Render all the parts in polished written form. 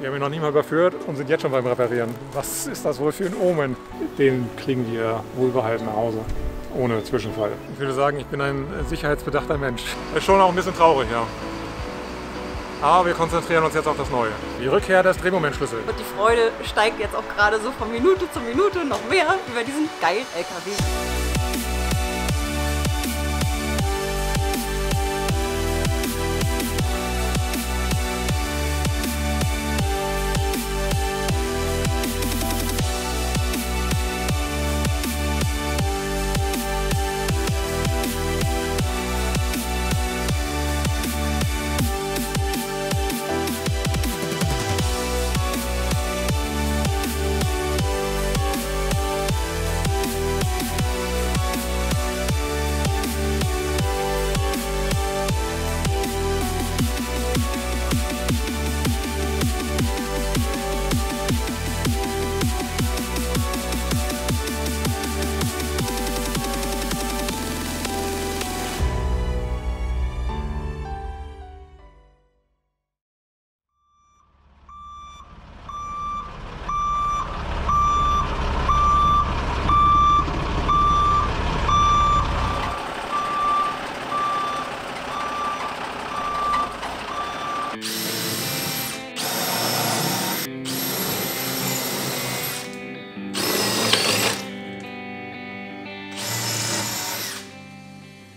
Wir haben ihn noch nicht mal überführt und sind jetzt schon beim Reparieren. Was ist das wohl für ein Omen? Den kriegen wir wohlbehalten nach Hause, ohne Zwischenfall. Ich würde sagen, ich bin ein sicherheitsbedachter Mensch. Ist schon auch ein bisschen traurig, ja. Aber wir konzentrieren uns jetzt auf das Neue. Die Rückkehr des Drehmomentschlüssels. Und die Freude steigt jetzt auch gerade so von Minute zu Minute noch mehr über diesen geilen LKW.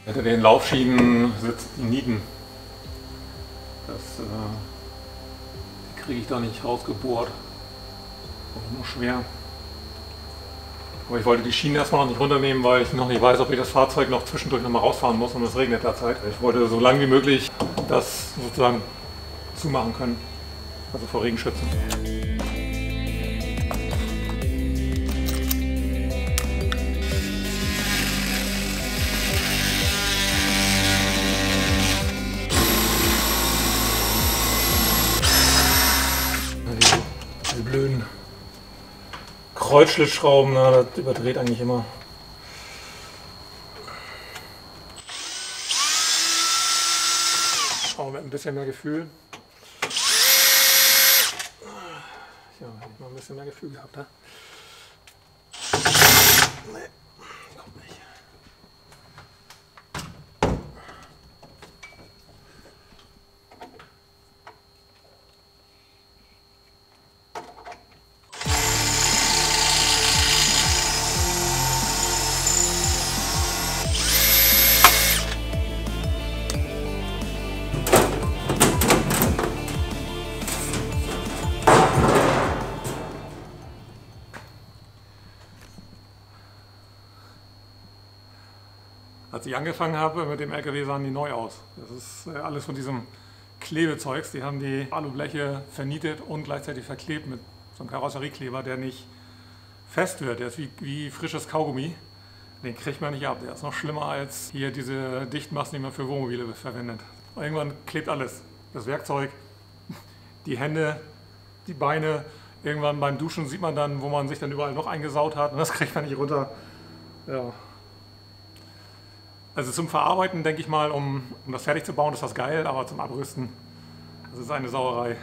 Hinter den Laufschienen sitzt die Nieten. Die kriege ich da nicht rausgebohrt. Aber nur schwer. Aber ich wollte die Schienen erstmal noch nicht runternehmen, weil ich noch nicht weiß, ob ich das Fahrzeug noch zwischendurch noch mal rausfahren muss und es regnet derzeit. Ich wollte so lange wie möglich das sozusagen zumachen können. Also vor Regen schützen. Die blöden Kreuzschlitzschrauben, na, das überdreht eigentlich immer. Aber mit ein bisschen mehr Gefühl. Ja, hätte ich mal ein bisschen mehr Gefühl gehabt, ne? Nee, kommt nicht. Als ich angefangen habe mit dem LKW, sahen die neu aus. Das ist alles von diesem Klebezeugs. Die haben die Alubleche vernietet und gleichzeitig verklebt mit so einem Karosseriekleber, der nicht fest wird. Der ist wie frisches Kaugummi. Den kriegt man nicht ab. Der ist noch schlimmer als hier diese Dichtmassen, die man für Wohnmobile verwendet. Irgendwann klebt alles. Das Werkzeug, die Hände, die Beine. Irgendwann beim Duschen sieht man dann, wo man sich dann überall noch eingesaut hat. Und das kriegt man nicht runter. Ja. Also zum Verarbeiten, denke ich mal, um das fertig zu bauen, ist das geil, aber zum Abrüsten, das ist eine Sauerei.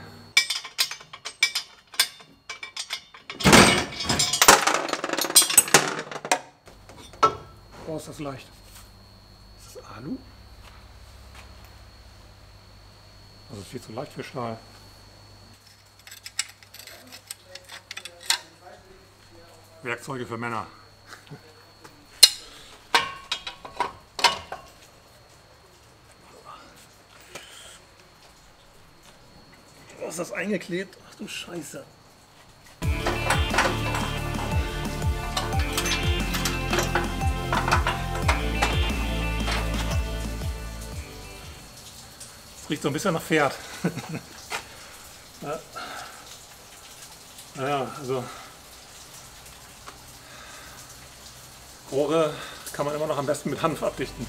Oh, ist das leicht. Ist das Alu? Das ist viel zu leicht für Stahl. Werkzeuge für Männer. Oh, ist das eingeklebt? Ach du Scheiße. Es riecht so ein bisschen nach Pferd. Ja. Naja, also Rohre kann man immer noch am besten mit Hanf abdichten.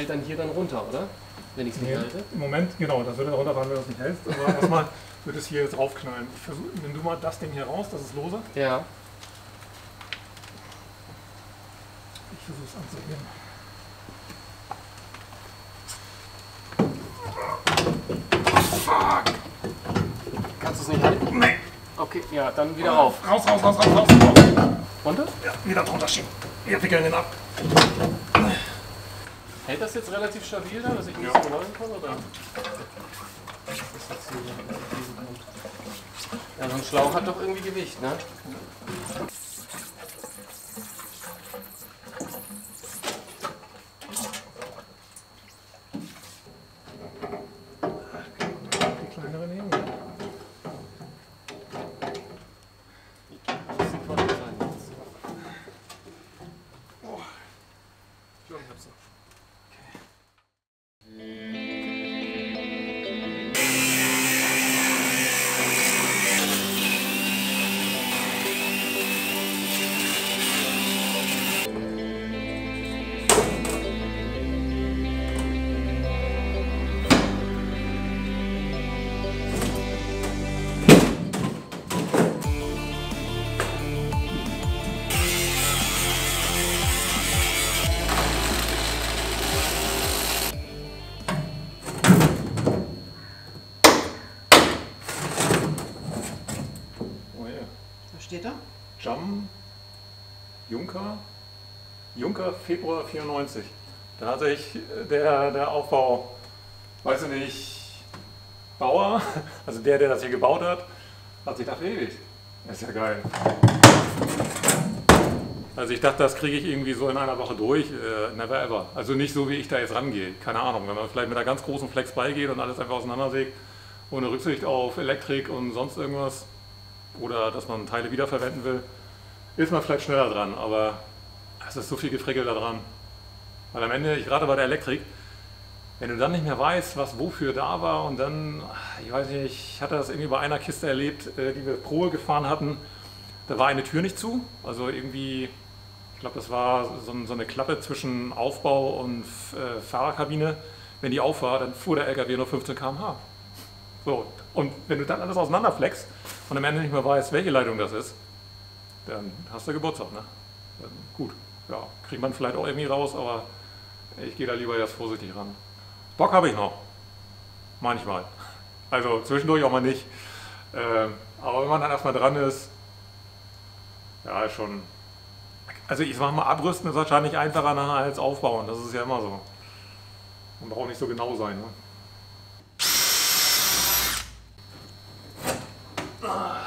fällt dann hier dann runter, oder? Wenn ich es nicht halte. Im Moment, genau, das würde runterfahren, wenn du das nicht hältst. Aber erstmal wird es hier jetzt draufknallen. Nimm du mal das Ding hier raus, das ist lose. Ja. Ich versuche es anzugehen. Kannst du es nicht halten? Nee. Okay, ja, dann wieder rauf. Raus. Runter? Ja, wieder drunter schieben. Wir wickeln den ab. Hält das jetzt relativ stabil da, dass ich nicht so rollen kann, oder? Ja, so ein Schlauch hat doch irgendwie Gewicht, ne? Die kleinere nehmen, ja. Steht da? Jam Junker Februar 94. Da hat sich der Aufbau, weiß ich nicht, Bauer, also der das hier gebaut hat sich gedacht, ewig, das ist ja geil. Also ich dachte, das kriege ich irgendwie so in einer Woche durch, never ever. Also nicht so, wie ich da jetzt rangehe, keine Ahnung. Wenn man vielleicht mit einer ganz großen Flex beigeht und alles einfach auseinandersägt, ohne Rücksicht auf Elektrik und sonst irgendwas, oder dass man Teile wiederverwenden will, ist man vielleicht schneller dran, aber es ist so viel Gefrickel da dran. Weil am Ende, gerade bei der Elektrik, wenn du dann nicht mehr weißt, was wofür da war und dann, ich weiß nicht, ich hatte das irgendwie bei einer Kiste erlebt, die wir Probe gefahren hatten, da war eine Tür nicht zu, also irgendwie, ich glaube das war so eine Klappe zwischen Aufbau und Fahrerkabine, wenn die auf war, dann fuhr der LKW nur 15 km/h. So, und wenn du dann alles auseinanderfleckst und am Ende nicht mehr weißt, welche Leitung das ist, dann hast du Geburtstag, ne? Dann, gut, ja, kriegt man vielleicht auch irgendwie raus, aber ich gehe da lieber jetzt vorsichtig ran. Bock habe ich noch, manchmal. Also zwischendurch auch mal nicht. Aber wenn man dann erstmal dran ist, ja, ist schon. Also ich sag mal, abrüsten ist wahrscheinlich einfacher nachher als aufbauen, das ist ja immer so. Man braucht nicht so genau sein, ne? Man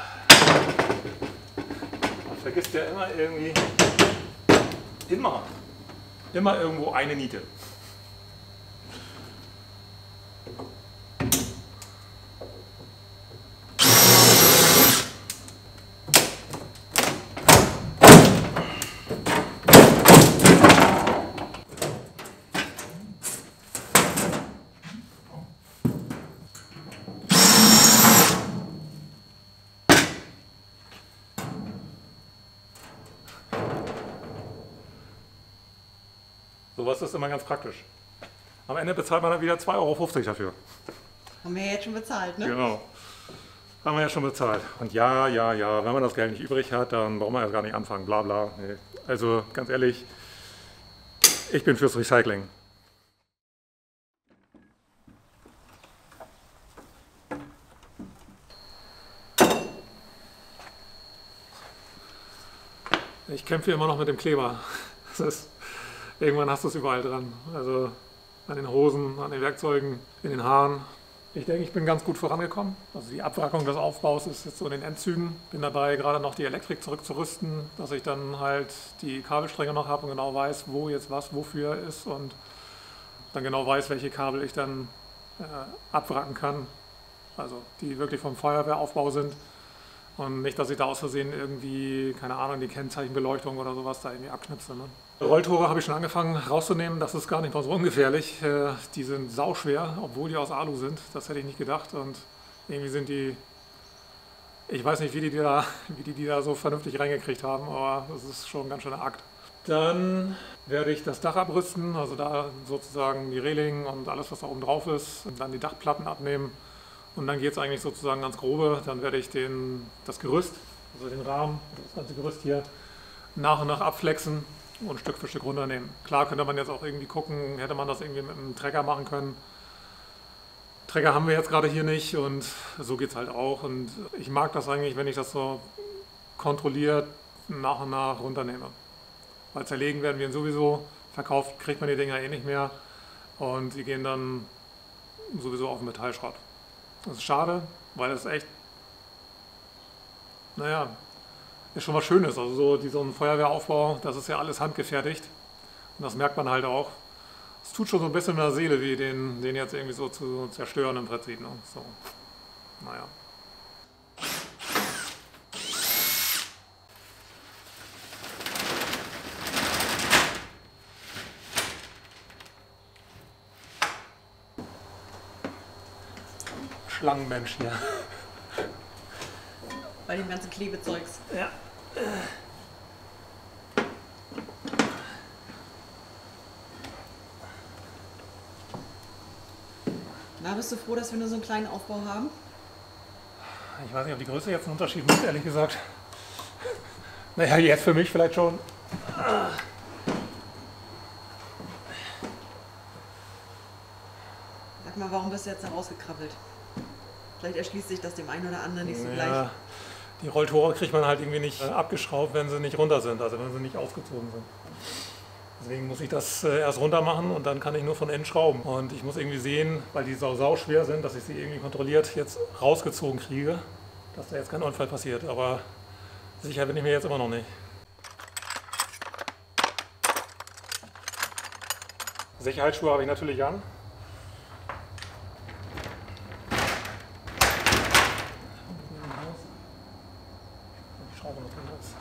vergisst ja immer irgendwie, immer irgendwo eine Niete. Sowas ist immer ganz praktisch. Am Ende bezahlt man dann wieder 2,50 € dafür. Haben wir ja jetzt schon bezahlt, ne? Genau. Haben wir ja schon bezahlt. Und ja, wenn man das Geld nicht übrig hat, dann braucht man erst gar nicht anfangen, bla bla. Nee. Also ganz ehrlich, ich bin fürs Recycling. Ich kämpfe immer noch mit dem Kleber. Irgendwann hast du es überall dran. Also an den Hosen, an den Werkzeugen, in den Haaren. Ich denke, ich bin ganz gut vorangekommen. Also die Abwrackung des Aufbaus ist jetzt so in den Endzügen. Bin dabei, gerade noch die Elektrik zurückzurüsten, dass ich dann halt die Kabelstränge noch habe und genau weiß, wo jetzt was wofür ist und dann genau weiß, welche Kabel ich dann abwracken kann. Also die wirklich vom Feuerwehraufbau sind. Und nicht, dass ich da aus Versehen irgendwie, keine Ahnung, die Kennzeichenbeleuchtung oder sowas da irgendwie abknipse. Ne? Rolltore habe ich schon angefangen rauszunehmen, das ist gar nicht mal so ungefährlich. Die sind sauschwer, obwohl die aus Alu sind, das hätte ich nicht gedacht. Und irgendwie sind die, ich weiß nicht, wie die da so vernünftig reingekriegt haben, aber das ist schon ein ganz schöner Akt. Dann werde ich das Dach abrüsten, also da sozusagen die Reling und alles, was da oben drauf ist, und dann die Dachplatten abnehmen. Und dann geht es eigentlich sozusagen ganz grobe. Dann werde ich das Gerüst, also den Rahmen, das ganze Gerüst hier, nach und nach abflexen und Stück für Stück runternehmen. Klar könnte man jetzt auch irgendwie gucken, hätte man das irgendwie mit einem Trecker machen können. Trecker haben wir jetzt gerade hier nicht und so geht es halt auch. Und ich mag das eigentlich, wenn ich das so kontrolliert nach und nach runternehme. Weil zerlegen werden wir ihn sowieso, verkauft kriegt man die Dinger eh nicht mehr und die gehen dann sowieso auf den Metallschrott. Das ist schade, weil es echt, naja, ist schon was Schönes. Also so ein Feuerwehraufbau, das ist ja alles handgefertigt und das merkt man halt auch. Es tut schon so ein bisschen in der Seele, wie den jetzt irgendwie so zu zerstören im Prinzip. Ne? So, naja. Schlangenmensch hier. Bei dem ganzen Klebezeugs. Ja. Na, bist du froh, dass wir nur so einen kleinen Aufbau haben? Ich weiß nicht, ob die Größe jetzt einen Unterschied macht, ehrlich gesagt. Naja, jetzt für mich vielleicht schon. Sag mal, warum bist du jetzt da rausgekrabbelt? Vielleicht erschließt sich das dem einen oder anderen nicht so Ja, gleich. die Rolltore kriegt man halt irgendwie nicht abgeschraubt, wenn sie nicht runter sind, also wenn sie nicht ausgezogen sind. Deswegen muss ich das erst runter machen und dann kann ich nur von innen schrauben. Und ich muss irgendwie sehen, weil die sau schwer sind, dass ich sie irgendwie kontrolliert jetzt rausgezogen kriege, dass da jetzt kein Unfall passiert. Aber sicher bin ich mir jetzt immer noch nicht. Sicherheitsschuhe habe ich natürlich an. Die Schraube noch drin ist.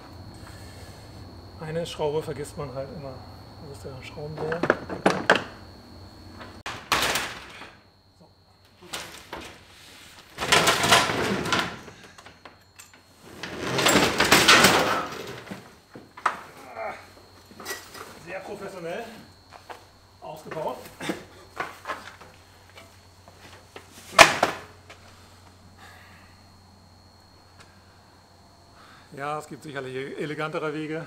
Eine Schraube vergisst man halt immer. Das ist der Schraubendreher. Sehr professionell ausgebaut. Ja, es gibt sicherlich elegantere Wege.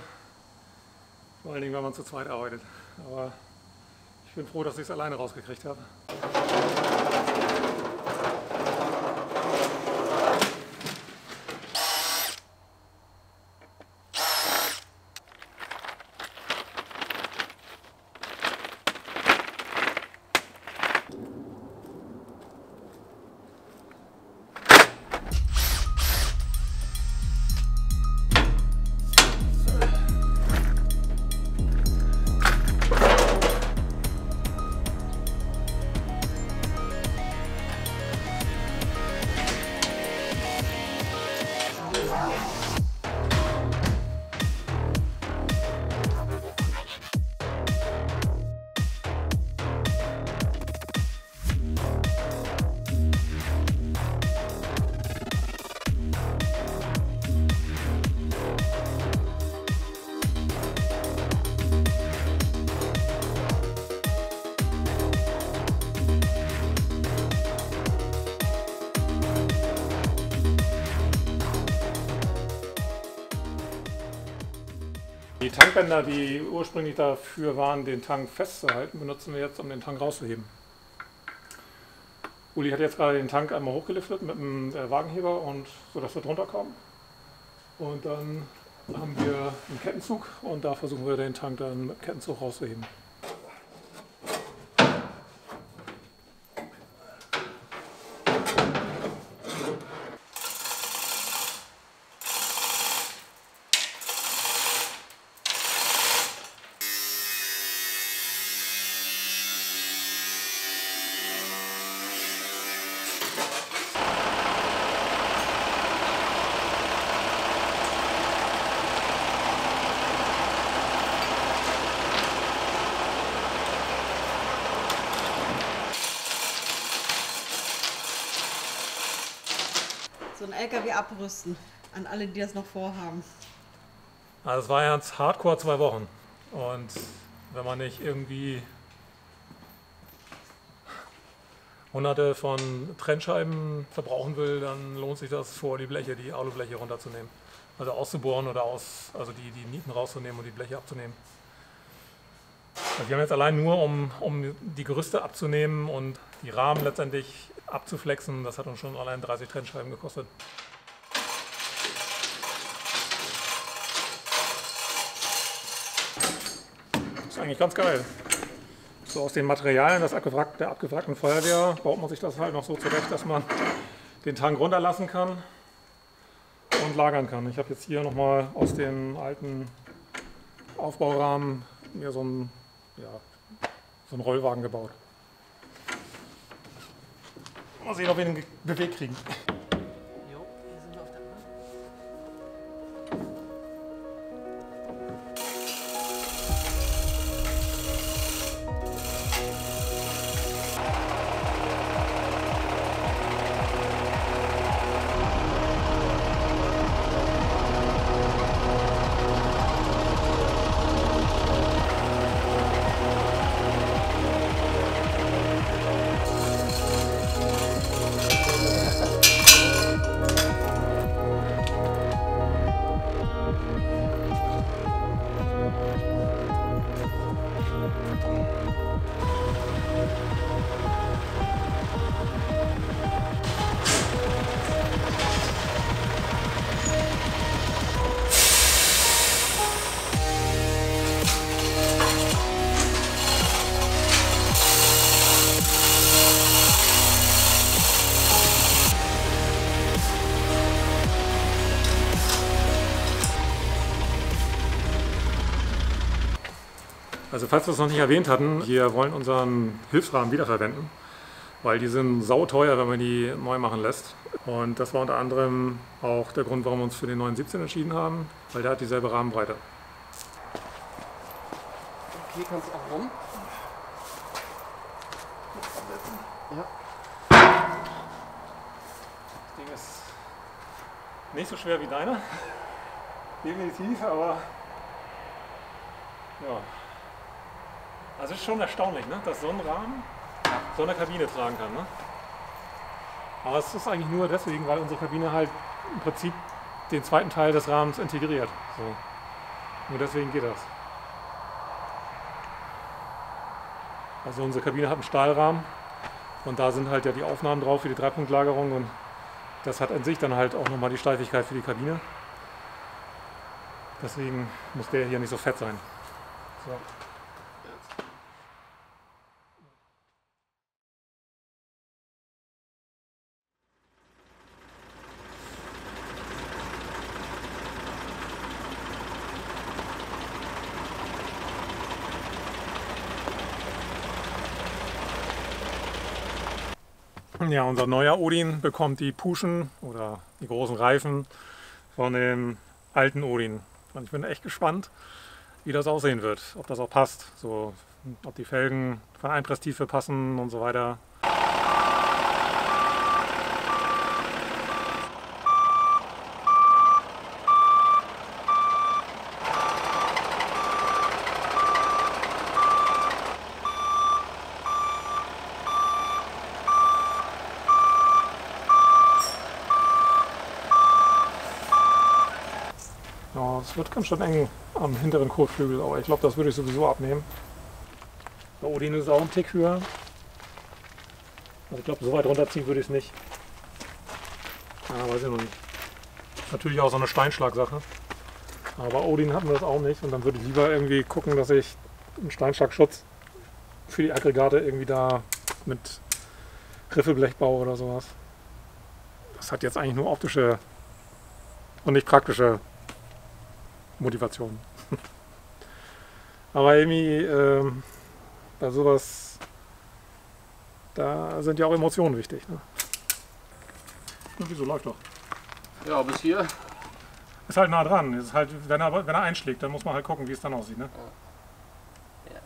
Vor allen Dingen, wenn man zu zweit arbeitet. Aber ich bin froh, dass ich es alleine rausgekriegt habe. Die Tankbänder, die ursprünglich dafür waren, den Tank festzuhalten, benutzen wir jetzt, um den Tank rauszuheben. Uli hat jetzt gerade den Tank einmal hochgeliftet mit dem Wagenheber, und so dass wir drunter kommen. Und dann haben wir einen Kettenzug und da versuchen wir den Tank dann mit dem Kettenzug rauszuheben. So ein LKW abrüsten, an alle, die das noch vorhaben. Also es war jetzt Hardcore 2 Wochen. Und wenn man nicht irgendwie Hunderte von Trennscheiben verbrauchen will, dann lohnt sich das vor, die Alubleche runterzunehmen. Also auszubohren oder also die Nieten rauszunehmen und die Bleche abzunehmen. Also wir haben jetzt allein nur, um die Gerüste abzunehmen und die Rahmen letztendlich abzuflexen, das hat uns schon allein 30 Trennscheiben gekostet. Das ist eigentlich ganz geil. So aus den Materialien der abgewrackten Feuerwehr baut man sich das halt noch so zurecht, dass man den Tank runterlassen kann und lagern kann. Ich habe jetzt hier nochmal aus den alten Aufbaurahmen mir so einen Rollwagen gebaut. Mal sehen, ob wir den bewegt kriegen. Jo, hier sind wir auf der Bahn. Also falls wir es noch nicht erwähnt hatten, wir wollen unseren Hilfsrahmen wiederverwenden, weil die sind sauteuer, wenn man die neu machen lässt. Und das war unter anderem auch der Grund, warum wir uns für den 917 entschieden haben, weil der hat dieselbe Rahmenbreite. Okay, kannst du auch rum? Ja. Das Ding ist nicht so schwer wie deiner, definitiv, aber ja. Also es ist schon erstaunlich, ne? Dass so ein Rahmen so eine Kabine tragen kann. Ne? Aber es ist eigentlich nur deswegen, weil unsere Kabine halt im Prinzip den zweiten Teil des Rahmens integriert. So. Nur deswegen geht das. Also unsere Kabine hat einen Stahlrahmen und da sind halt ja die Aufnahmen drauf für die Dreipunktlagerung und das hat an sich dann halt auch nochmal die Steifigkeit für die Kabine. Deswegen muss der hier nicht so fett sein. So. Ja, unser neuer Odin bekommt die Puschen oder die großen Reifen von dem alten Odin. Und ich bin echt gespannt, wie das aussehen wird, ob das auch passt, so, ob die Felgen von Einpresstiefe passen und so weiter. Ja, es wird ganz schön eng am hinteren Kotflügel, aber ich glaube, das würde ich sowieso abnehmen. Der Odin ist auch ein Tick höher. Also ich glaube, so weit runterziehen würde ich es nicht. Ja, weiß ich noch nicht. Natürlich auch so eine Steinschlagsache. Aber bei Odin hatten wir das auch nicht und dann würde ich lieber irgendwie gucken, dass ich einen Steinschlagschutz für die Aggregate irgendwie da mit Riffelblech baue oder sowas. Das hat jetzt eigentlich nur optische und nicht praktische Motivation. Aber irgendwie bei sowas, da sind ja auch Emotionen wichtig. Ne? Und wieso läuft doch? Ja, bis hier. Ist halt nah dran. Ist halt, wenn er einschlägt, dann muss man halt gucken, wie es dann aussieht. Ne? Ja.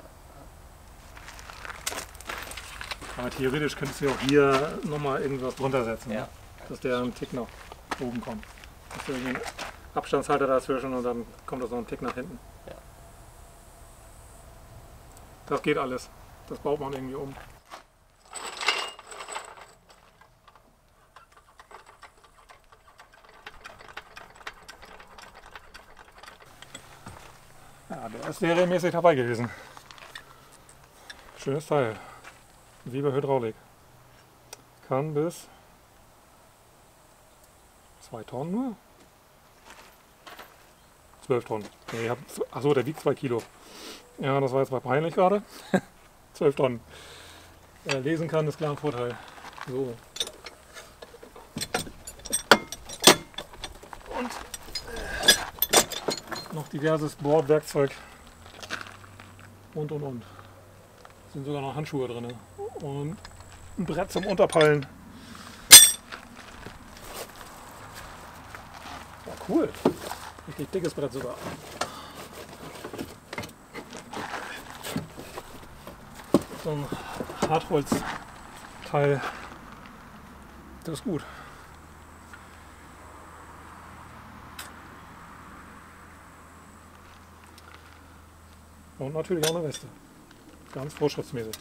Aber theoretisch könntest du auch hier nochmal irgendwas drunter setzen, Ja. ne? Dass der einen Tick nach oben kommt. Hast du irgendwie einen Abstandshalter dazwischen und dann kommt das noch ein Tick nach hinten. Ja. Das geht alles. Das baut man irgendwie um. Ja, der ist serienmäßig dabei gewesen. Schönes Teil. Wie bei Hydraulik. Kann bis 2 Tonnen nur? 12 Tonnen. Nee, achso, der wiegt 2 Kilo. Ja, das war jetzt mal peinlich gerade. 12 Tonnen. Wer lesen kann, ist klar ein Vorteil. So. Und noch diverses Bordwerkzeug. Und. Sind sogar noch Handschuhe drin. Und ein Brett zum Unterpallen. Oh, cool. Richtig dickes Brett sogar. So ein Hartholzteil. Das ist gut. Und natürlich auch eine Weste. Ganz vorschriftsmäßig.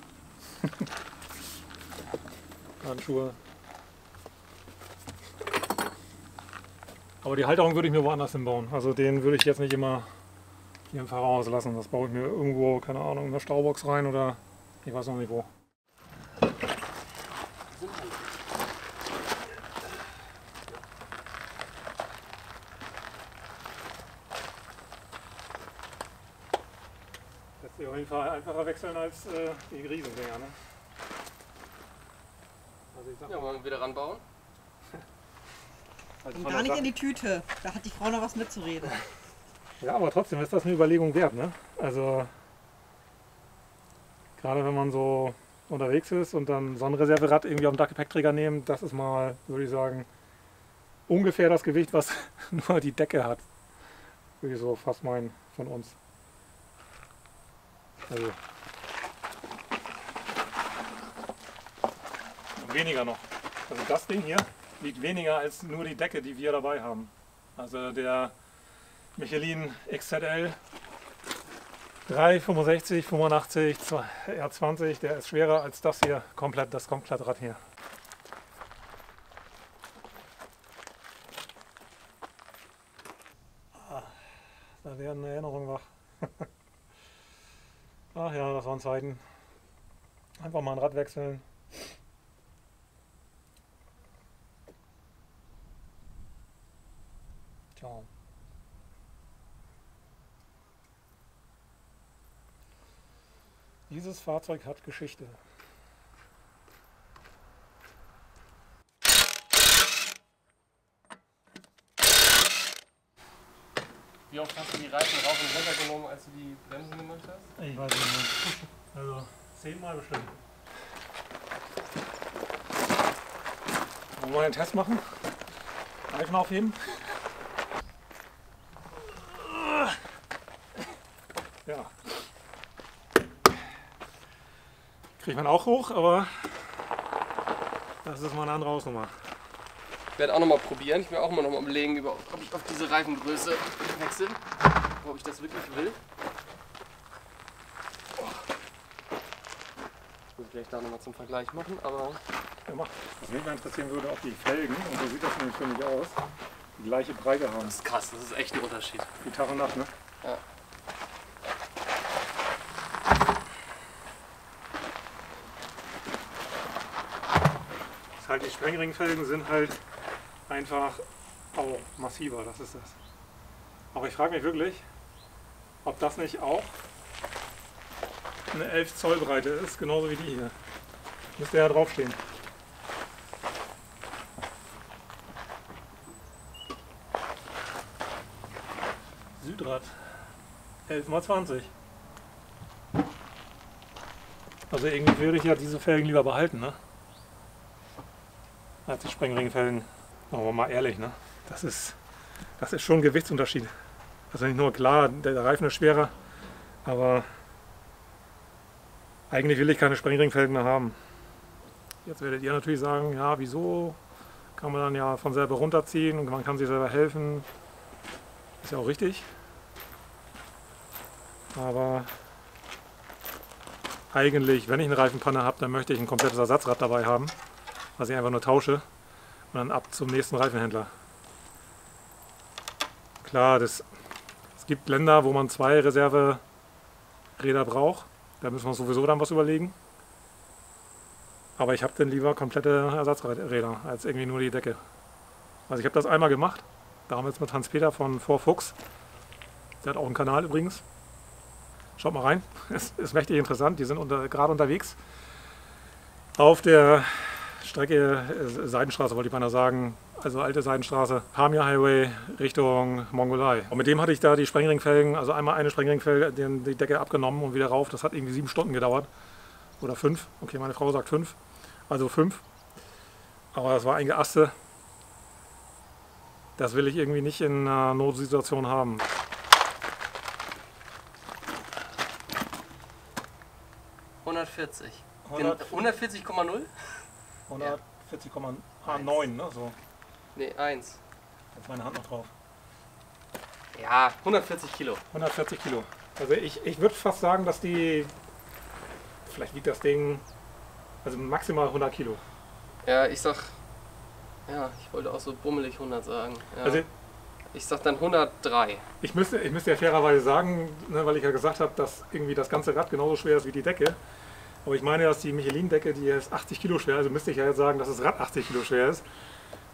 Handschuhe. Aber die Halterung würde ich mir woanders hinbauen. Also den würde ich jetzt nicht immer hier im Fahrerhaus lassen. Das baue ich mir irgendwo, keine Ahnung, in der Staubox rein oder ich weiß noch nicht wo. Lässt sich auf jeden Fall einfacher wechseln als die Riesendinger, ne? Also ich sag Ja, wollen wir wieder ranbauen? also Und von gar der nicht in die Tüte. Da hat die Frau noch was mitzureden. Ja, aber trotzdem ist das eine Überlegung wert, ne? Also gerade wenn man so unterwegs ist und dann so ein Reserverad irgendwie auf dem Gepäckträger nehmen, das ist mal, würde ich sagen, ungefähr das Gewicht, was nur die Decke hat. Würde ich so fast meinen von uns. Also weniger noch. Also das Ding hier wiegt weniger als nur die Decke, die wir dabei haben. Also der Michelin XZL 365, 85, R20, der ist schwerer als das hier, das Komplettrad hier. Da werden Erinnerungen wach. Ach ja, das waren Zeiten. Einfach mal ein Rad wechseln. Ciao. Dieses Fahrzeug hat Geschichte. Wie oft hast du die Reifen rauf und runter genommen, als du die Bremsen gemacht hast? Ich weiß nicht mehr. Also 10-mal bestimmt. Wollen wir einen Test machen? Reifen aufheben. Ja. Kriegt man auch hoch, aber das ist mal eine andere Hausnummer. Ich werde auch noch mal probieren. Ich will auch mal noch mal überlegen, ob ich auf diese Reifengröße wechsle. Ob ich das wirklich will. Ich muss gleich da noch mal zum Vergleich machen, aber... Ja, mach. Was mich mal interessieren würde, ob die Felgen, und so sieht das nämlich für mich aus, die gleiche Breite haben. Das ist krass, das ist echt ein Unterschied. Wie Tag und Nacht, ne? Ja. Halt die Sprengringfelgen sind halt einfach auch massiver, das ist das. Aber ich frage mich wirklich, ob das nicht auch eine 11 Zoll Breite ist, genauso wie die hier. Müsste ja draufstehen. Südrad 11x20. Also irgendwie würde ich ja diese Felgen lieber behalten, ne? Als die Sprengringfelgen. Machen wir mal ehrlich, ne? Das ist schon ein Gewichtsunterschied. Also nicht nur klar, der Reifen ist schwerer, aber eigentlich will ich keine Sprengringfelgen mehr haben. Jetzt werdet ihr natürlich sagen, ja, wieso? Kann man dann ja von selber runterziehen und man kann sich selber helfen. Ist ja auch richtig. Aber eigentlich, wenn ich eine Reifenpanne habe, dann möchte ich ein komplettes Ersatzrad dabei haben, was ich einfach nur tausche und dann ab zum nächsten Reifenhändler. Klar, es gibt Länder, wo man 2 Reserveräder braucht. Da müssen wir uns sowieso dann was überlegen. Aber ich habe dann lieber komplette Ersatzräder als irgendwie nur die Decke. Also ich habe das einmal gemacht, damals mit Hans-Peter von Vorfuchs. Der hat auch einen Kanal übrigens. Schaut mal rein, es ist mächtig interessant. Die sind gerade unterwegs auf der Strecke Seidenstraße, wollte ich beinahe sagen. Also alte Seidenstraße, Pamir Highway Richtung Mongolei. Und mit dem hatte ich da die Sprengringfelgen, also einmal eine Sprengringfelge, die Decke abgenommen und wieder rauf. Das hat irgendwie 7 Stunden gedauert. Oder 5. Okay, meine Frau sagt 5. Also 5. Aber das war ein Geaste. Das will ich irgendwie nicht in einer Notsituation haben. Den 140,0? 140,9, ne? So. Ne, 1. Jetzt meine Hand noch drauf. Ja, 140 Kilo. 140 Kilo. Also ich würde fast sagen, dass die, vielleicht wiegt das Ding, also maximal 100 Kilo. Ja, ich sag, ja, ich wollte auch so bummelig 100 sagen. Ja. Also Ich sag dann 103. ich müsste ja fairerweise sagen, ne, weil ich ja gesagt habe, dass irgendwie das ganze Rad genauso schwer ist wie die Decke. Aber ich meine, dass die Michelin-Decke, die ist 80 Kilo schwer, also müsste ich ja jetzt sagen, dass das Rad 80 Kilo schwer ist.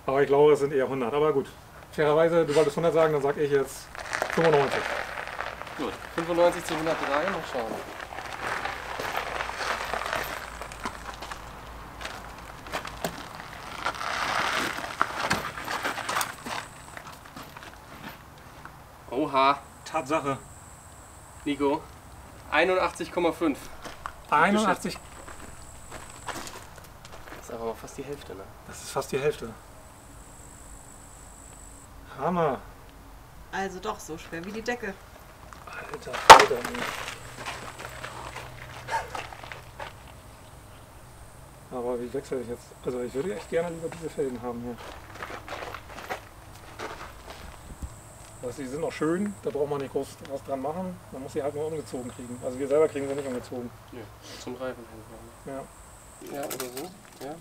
Aber ich glaube, es sind eher 100. Aber gut, fairerweise, du wolltest 100 sagen, dann sage ich jetzt 95. Gut, 95 zu 103, mal schauen. Oha, Tatsache. Nico, 81,5. 81, Das ist aber mal fast die Hälfte, ne? das ist fast die Hälfte. Hammer. Also doch so schwer wie die Decke. Alter. Aber wie wechsle ich jetzt? Also ich würde echt gerne lieber diese Felgen haben hier. Also die sind auch schön, da braucht man nicht groß was dran machen. Man muss sie halt nur umgezogen kriegen. Also wir selber kriegen sie nicht umgezogen. Ja, zum Reifenhändler. Ja. Ja, oder so. Ja.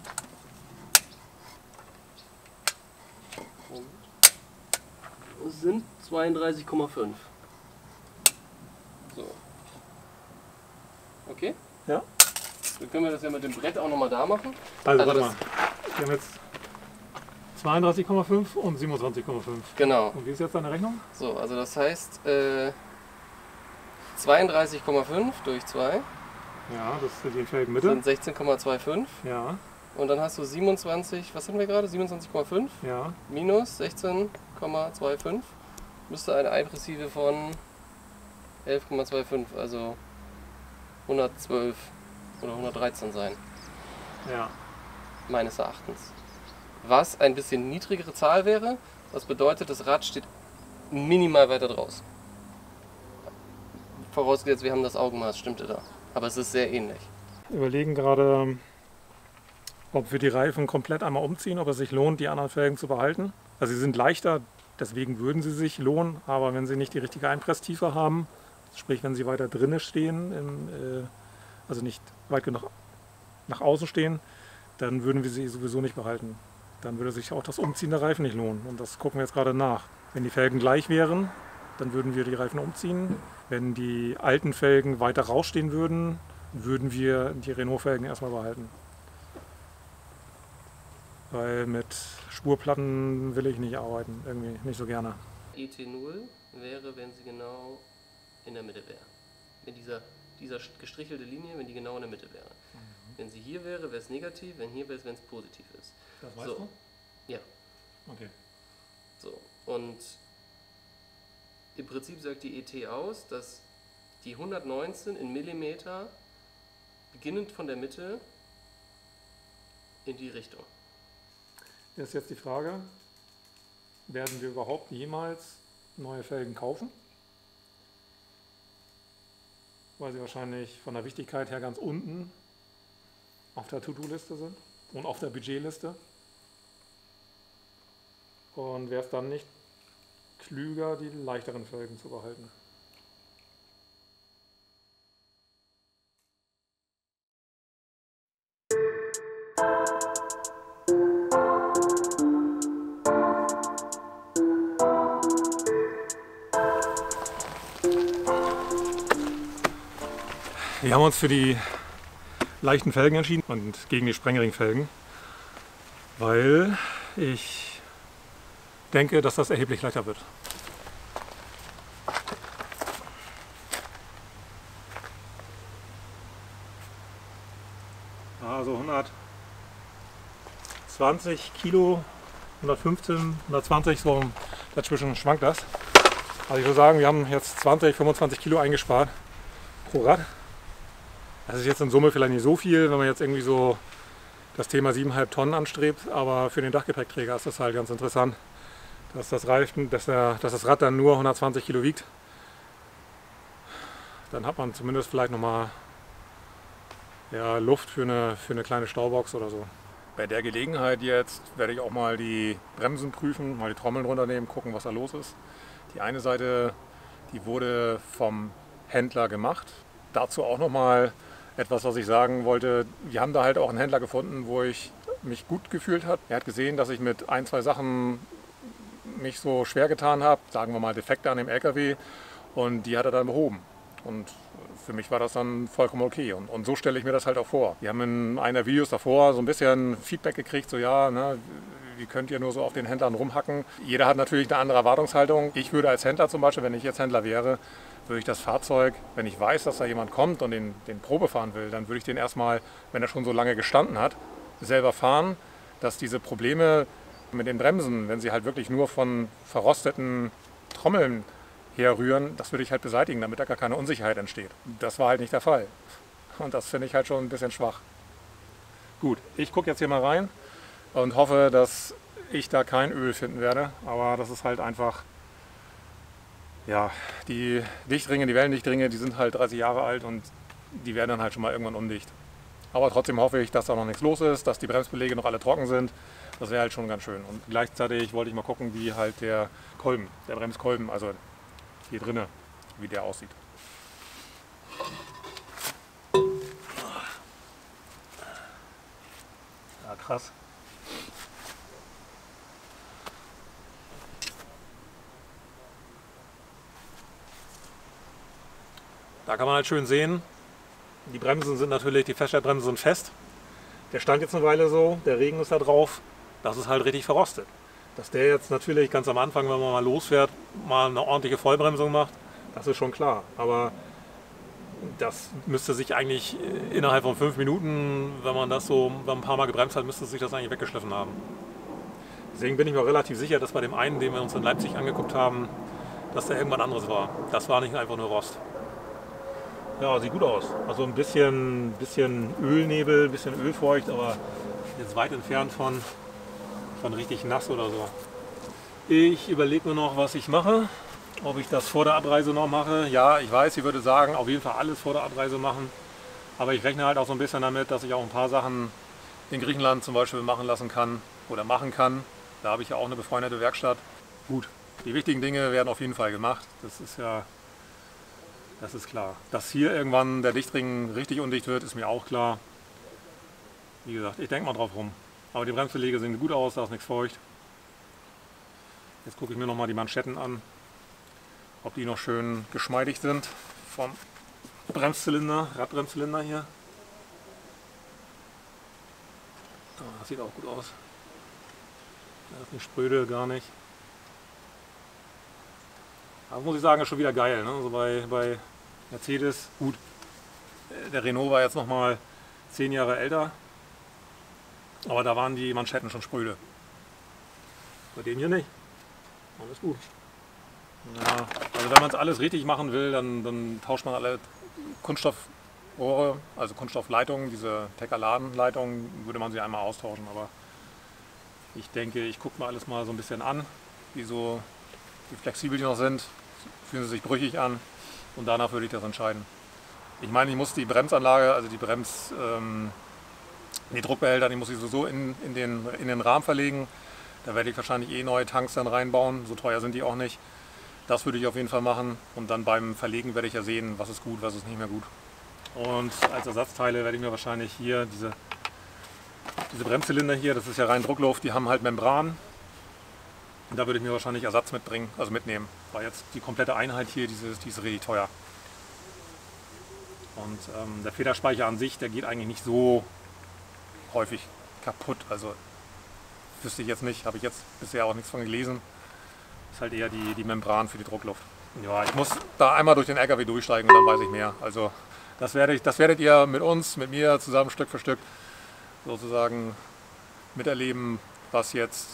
Und es sind 32,5. So. Okay? Ja. Dann können wir das ja mit dem Brett auch nochmal da machen. Also, Also warte mal. Wir haben jetzt 32,5 und 27,5. Genau. Und wie ist jetzt deine Rechnung? So, also das heißt 32,5 durch 2 Ja, das ist die Felgenmitte. sind 16,25. Ja, Und dann hast du 27, was haben wir gerade? 27,5 ja. minus 16,25 müsste eine Einpressive von 11,25, also 112 oder 113 sein, Ja. meines Erachtens. Was ein bisschen niedrigere Zahl wäre, was bedeutet, das Rad steht minimal weiter draußen. Vorausgesetzt, wir haben das Augenmaß, stimmte da. Aber es ist sehr ähnlich. Wir überlegen gerade, ob wir die Reifen komplett einmal umziehen, ob es sich lohnt, die anderen Felgen zu behalten. Also sie sind leichter, deswegen würden sie sich lohnen, aber wenn sie nicht die richtige Einpresstiefe haben, sprich wenn sie weiter drinnen stehen, also nicht weit genug nach außen stehen, dann würden wir sie sowieso nicht behalten. Dann würde sich auch das Umziehen der Reifen nicht lohnen. Und das gucken wir jetzt gerade nach. Wenn die Felgen gleich wären, dann würden wir die Reifen umziehen. Wenn die alten Felgen weiter rausstehen würden, würden wir die Renault-Felgen erstmal behalten. Weil mit Spurplatten will ich nicht arbeiten, irgendwie nicht so gerne. ET0 wäre, wenn sie genau in der Mitte wäre. Wenn dieser gestrichelte Linie, wenn die genau in der Mitte wäre. Wenn sie hier wäre, wäre es negativ, wenn hier wäre es, wenn es positiv ist. Das weißt So. du? Ja. Okay. So. Und im Prinzip sagt die ET aus, dass die 119 in Millimeter beginnend von der Mitte in die Richtung. Das ist jetzt die Frage, werden wir überhaupt jemals neue Felgen kaufen? Weil sie wahrscheinlich von der Wichtigkeit her ganz unten auf der To-Do-Liste sind und auf der Budgetliste. Und wäre es dann nicht klüger, die leichteren Felgen zu behalten? Wir haben uns für die leichten Felgen entschieden und gegen die Sprengring-Felgen, weil ich denke, dass das erheblich leichter wird. Also 120 Kilo, 115, 120, so dazwischen schwankt das. Also ich würde sagen, wir haben jetzt 20, 25 Kilo eingespart pro Rad. Das ist jetzt in Summe vielleicht nicht so viel, wenn man jetzt irgendwie so das Thema 7,5 Tonnen anstrebt, aber für den Dachgepäckträger ist das halt ganz interessant, dass das Rad dann nur 120 Kilo wiegt. Dann hat man zumindest vielleicht nochmal Luft für eine kleine Staubox oder so. Bei der Gelegenheit jetzt werde ich auch mal die Bremsen prüfen, mal die Trommeln runternehmen, gucken, was da los ist. Die eine Seite, die wurde vom Händler gemacht. Dazu auch nochmal etwas, was ich sagen wollte. Wir haben da halt auch einen Händler gefunden, wo ich mich gut gefühlt habe. Er hat gesehen, dass ich mit ein, zwei Sachen mich so schwer getan habe, sagen wir mal Defekte an dem LKW, und die hat er dann behoben. Und für mich war das dann vollkommen okay. Und so stelle ich mir das halt auch vor. Wir haben in einer Videos davor so ein bisschen Feedback gekriegt, so ja, ne, wie könnt ihr nur so auf den Händlern rumhacken? Jeder hat natürlich eine andere Erwartungshaltung. Ich würde als Händler zum Beispiel, wenn ich jetzt Händler wäre, würde ich das Fahrzeug, wenn ich weiß, dass da jemand kommt und den Probe fahren will, dann würde ich den erstmal, wenn er schon so lange gestanden hat, selber fahren, dass diese Probleme mit den Bremsen, wenn sie halt wirklich nur von verrosteten Trommeln herrühren, das würde ich halt beseitigen, damit da gar keine Unsicherheit entsteht. Das war halt nicht der Fall. Und das finde ich halt schon ein bisschen schwach. Gut, ich gucke jetzt hier mal rein und hoffe, dass ich da kein Öl finden werde, aber das ist halt einfach, ja, die Dichtringe, die Wellendichtringe, die sind halt 30 Jahre alt und die werden dann halt schon mal irgendwann undicht. Aber trotzdem hoffe ich, dass da noch nichts los ist, dass die Bremsbeläge noch alle trocken sind. Das wäre halt schon ganz schön. Und gleichzeitig wollte ich mal gucken, wie halt der Kolben, der Bremskolben, also hier drinnen, wie der aussieht. Ja, krass. Da kann man halt schön sehen, die Bremsen sind natürlich, die Feststellbremsen sind fest. Der stand jetzt eine Weile so, der Regen ist da drauf, das ist halt richtig verrostet. Dass der jetzt natürlich ganz am Anfang, wenn man mal losfährt, mal eine ordentliche Vollbremsung macht, das ist schon klar. Aber das müsste sich eigentlich innerhalb von 5 Minuten, wenn man das so ein paar Mal gebremst hat, müsste sich das eigentlich weggeschliffen haben. Deswegen bin ich mir relativ sicher, dass bei dem einen, den wir uns in Leipzig angeguckt haben, dass der irgendwas anderes war. Das war nicht einfach nur Rost. Ja, sieht gut aus. Also ein bisschen Ölnebel, ein bisschen ölfeucht, aber jetzt weit entfernt von richtig nass oder so. Ich überlege mir noch, was ich mache. Ob ich das vor der Abreise noch mache. Ja, ich weiß, ich würde sagen, auf jeden Fall alles vor der Abreise machen. Aber ich rechne halt auch so ein bisschen damit, dass ich auch ein paar Sachen in Griechenland zum Beispiel machen lassen kann oder machen kann. Da habe ich ja auch eine befreundete Werkstatt. Gut, die wichtigen Dinge werden auf jeden Fall gemacht. Das ist klar. Dass hier irgendwann der Dichtring richtig undicht wird, ist mir auch klar. Wie gesagt, ich denke mal drauf rum. Aber die Bremsbeläge sehen gut aus, da ist nichts feucht. Jetzt gucke ich mir nochmal die Manschetten an, ob die noch schön geschmeidig sind vom Bremszylinder, Radbremszylinder hier. Das sieht auch gut aus. Das ist nicht spröde, gar nicht. Aber muss ich sagen, ist schon wieder geil. Ne? Also bei Mercedes, gut, der Renault war jetzt nochmal 10 Jahre älter, aber da waren die Manschetten schon spröde. Bei dem hier nicht. Alles gut. Ja, also wenn man es alles richtig machen will, dann tauscht man alle Kunststoffrohre, also Kunststoffleitungen, diese Teckerladenleitungen, würde man sie einmal austauschen. Aber ich denke, ich gucke mir alles mal so ein bisschen an, wie flexibel die noch sind, fühlen sie sich brüchig an und danach würde ich das entscheiden. Ich meine, ich muss die Bremsanlage, also die Druckbehälter, die muss ich sowieso in den Rahmen verlegen. Da werde ich wahrscheinlich neue Tanks dann reinbauen, so teuer sind die auch nicht. Das würde ich auf jeden Fall machen und dann beim Verlegen werde ich ja sehen, was ist gut, was ist nicht mehr gut. Und als Ersatzteile werde ich mir wahrscheinlich hier diese Bremszylinder hier, das ist ja rein Druckluft, die haben halt Membran. Und da würde ich mir wahrscheinlich Ersatz mitbringen, also mitnehmen, weil jetzt die komplette Einheit hier, die ist richtig teuer. Und der Federspeicher an sich, der geht eigentlich nicht so häufig kaputt. Also wüsste ich jetzt nicht, habe ich jetzt bisher auch nichts von gelesen. Ist halt eher die Membran für die Druckluft. Ja, ich muss da einmal durch den LKW durchsteigen und dann weiß ich mehr. Also das werdet ihr mit uns, mit mir zusammen Stück für Stück sozusagen miterleben, was jetzt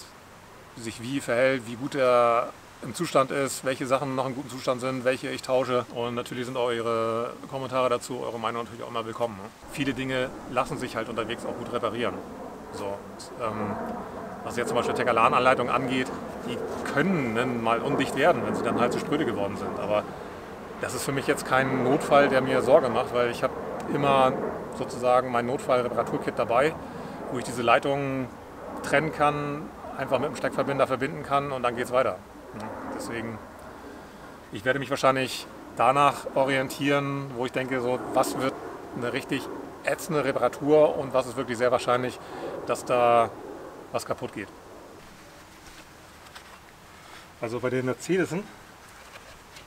sich wie verhält, wie gut er im Zustand ist, welche Sachen noch in gutem Zustand sind, welche ich tausche. Und natürlich sind auch eure Kommentare dazu, eure Meinung natürlich auch immer willkommen. Ne? Viele Dinge lassen sich halt unterwegs auch gut reparieren. So, und, was jetzt zum Beispiel Tekalan-Anleitungen angeht, die können mal undicht werden, wenn sie dann halt so spröde geworden sind. Aber das ist für mich jetzt kein Notfall, der mir Sorge macht, weil ich habe immer sozusagen mein Notfall-Reparaturkit dabei, wo ich diese Leitungen trennen kann, einfach mit dem Steckverbinder verbinden kann und dann geht es weiter. Deswegen, ich werde mich wahrscheinlich danach orientieren, wo ich denke, so, was wird eine richtig ätzende Reparatur und was ist wirklich sehr wahrscheinlich, dass da was kaputt geht. Also bei den Mercedesen,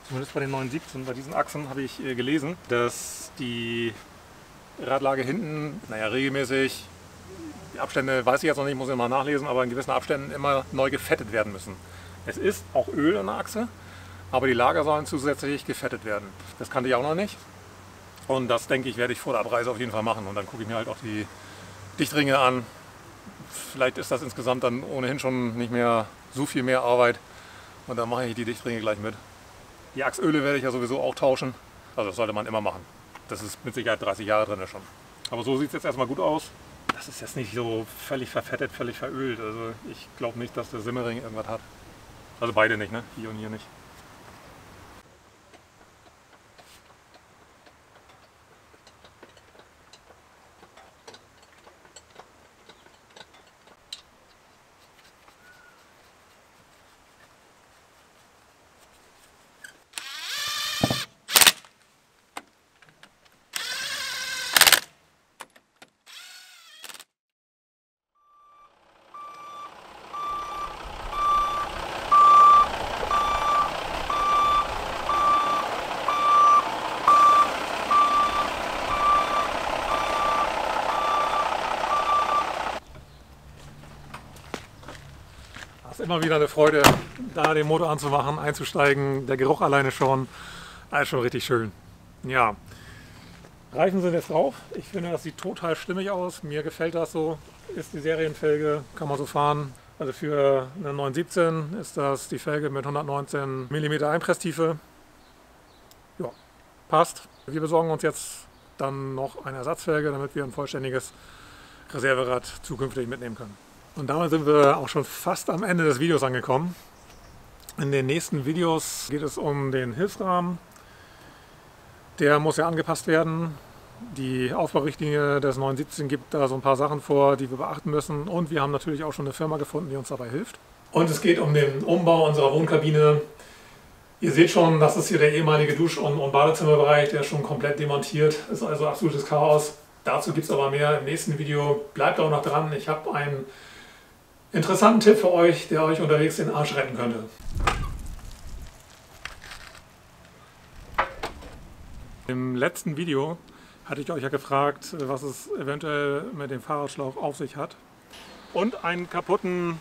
zumindest bei den 917, bei diesen Achsen habe ich gelesen, dass die Radlage hinten, regelmäßig, die Abstände weiß ich jetzt noch nicht, muss ich mal nachlesen, aber in gewissen Abständen immer neu gefettet werden müssen. Es ist auch Öl in der Achse, aber die Lager sollen zusätzlich gefettet werden. Das kannte ich auch noch nicht. Und das, denke ich, werde ich vor der Abreise auf jeden Fall machen. Und dann gucke ich mir halt auch die Dichtringe an. Vielleicht ist das insgesamt dann ohnehin schon nicht mehr so viel mehr Arbeit. Und dann mache ich die Dichtringe gleich mit. Die Achsöle werde ich ja sowieso auch tauschen. Also das sollte man immer machen. Das ist mit Sicherheit 30 Jahre drin schon. Aber so sieht es jetzt erstmal gut aus. Das ist jetzt nicht so völlig verfettet, völlig verölt. Also ich glaube nicht, dass der Simmering irgendwas hat. Also beide nicht, ne? Hier und hier nicht. Immer wieder eine Freude, da den Motor anzumachen, einzusteigen. Der Geruch alleine schon, alles schon richtig schön. Ja, Reifen sind jetzt drauf. Ich finde, das sieht total stimmig aus. Mir gefällt das so. Ist die Serienfelge, kann man so fahren. Also für eine 917 ist das die Felge mit 119 mm Einpresstiefe. Ja, passt. Wir besorgen uns jetzt dann noch eine Ersatzfelge, damit wir ein vollständiges Reserverad zukünftig mitnehmen können. Und damit sind wir auch schon fast am Ende des Videos angekommen. In den nächsten Videos geht es um den Hilfsrahmen. Der muss ja angepasst werden. Die Aufbaurichtlinie des 917 gibt da so ein paar Sachen vor, die wir beachten müssen. Und wir haben natürlich auch schon eine Firma gefunden, die uns dabei hilft. Und es geht um den Umbau unserer Wohnkabine. Ihr seht schon, das ist hier der ehemalige Dusch- und Badezimmerbereich, der ist schon komplett demontiert. Ist also absolutes Chaos. Dazu gibt es aber mehr im nächsten Video. Bleibt auch noch dran. Ich habe einen interessanten Tipp für euch, der euch unterwegs den Arsch retten könnte. Im letzten Video hatte ich euch ja gefragt, was es eventuell mit dem Fahrradschlauch auf sich hat. Und einen kaputten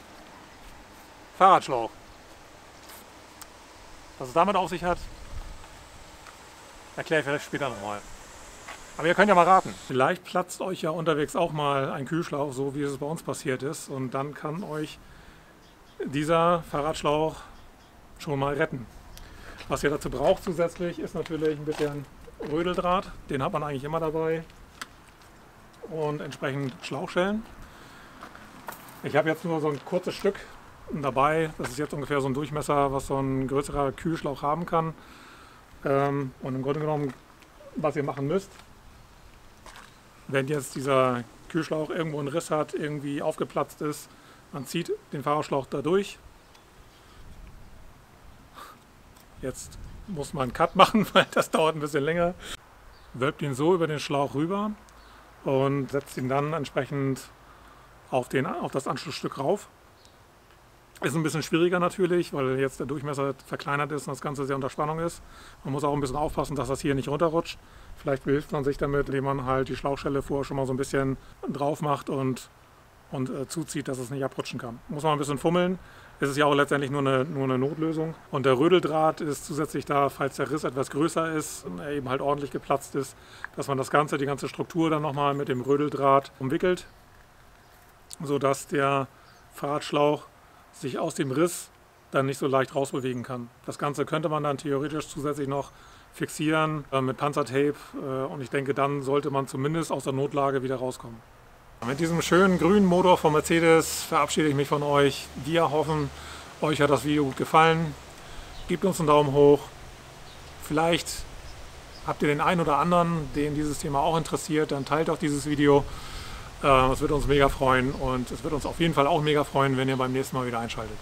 Fahrradschlauch. Was es damit auf sich hat, erkläre ich vielleicht später nochmal. Aber ihr könnt ja mal raten. Vielleicht platzt euch ja unterwegs auch mal ein Kühlschlauch, so wie es bei uns passiert ist. Und dann kann euch dieser Fahrradschlauch schon mal retten. Was ihr dazu braucht zusätzlich ist natürlich ein bisschen Rödeldraht. Den hat man eigentlich immer dabei. Und entsprechend Schlauchschellen. Ich habe jetzt nur so ein kurzes Stück dabei. Das ist jetzt ungefähr so ein Durchmesser, was so ein größerer Kühlschlauch haben kann. Und im Grunde genommen, was ihr machen müsst, wenn jetzt dieser Kühlschlauch irgendwo einen Riss hat, irgendwie aufgeplatzt ist, man zieht den Fahrradschlauch da durch. Jetzt muss man einen Cut machen, weil das dauert ein bisschen länger. Wölbt ihn so über den Schlauch rüber und setzt ihn dann entsprechend auf das Anschlussstück rauf. Ist ein bisschen schwieriger natürlich, weil jetzt der Durchmesser verkleinert ist und das Ganze sehr unter Spannung ist. Man muss auch ein bisschen aufpassen, dass das hier nicht runterrutscht. Vielleicht behilft man sich damit, indem man halt die Schlauchschelle vorher schon mal so ein bisschen drauf macht und zuzieht, dass es nicht abrutschen kann. Muss man ein bisschen fummeln. Es ist ja auch letztendlich nur eine Notlösung. Und der Rödeldraht ist zusätzlich da, falls der Riss etwas größer ist und er eben halt ordentlich geplatzt ist, dass man die ganze Struktur dann nochmal mit dem Rödeldraht umwickelt, sodass der Fahrradschlauch sich aus dem Riss dann nicht so leicht rausbewegen kann. Das Ganze könnte man dann theoretisch zusätzlich noch fixieren mit Panzertape und ich denke, dann sollte man zumindest aus der Notlage wieder rauskommen. Mit diesem schönen grünen Motor von Mercedes verabschiede ich mich von euch. Wir hoffen, euch hat das Video gut gefallen. Gebt uns einen Daumen hoch. Vielleicht habt ihr den einen oder anderen, den dieses Thema auch interessiert, dann teilt doch dieses Video. Es würde uns mega freuen und es wird uns auf jeden Fall auch mega freuen, wenn ihr beim nächsten Mal wieder einschaltet.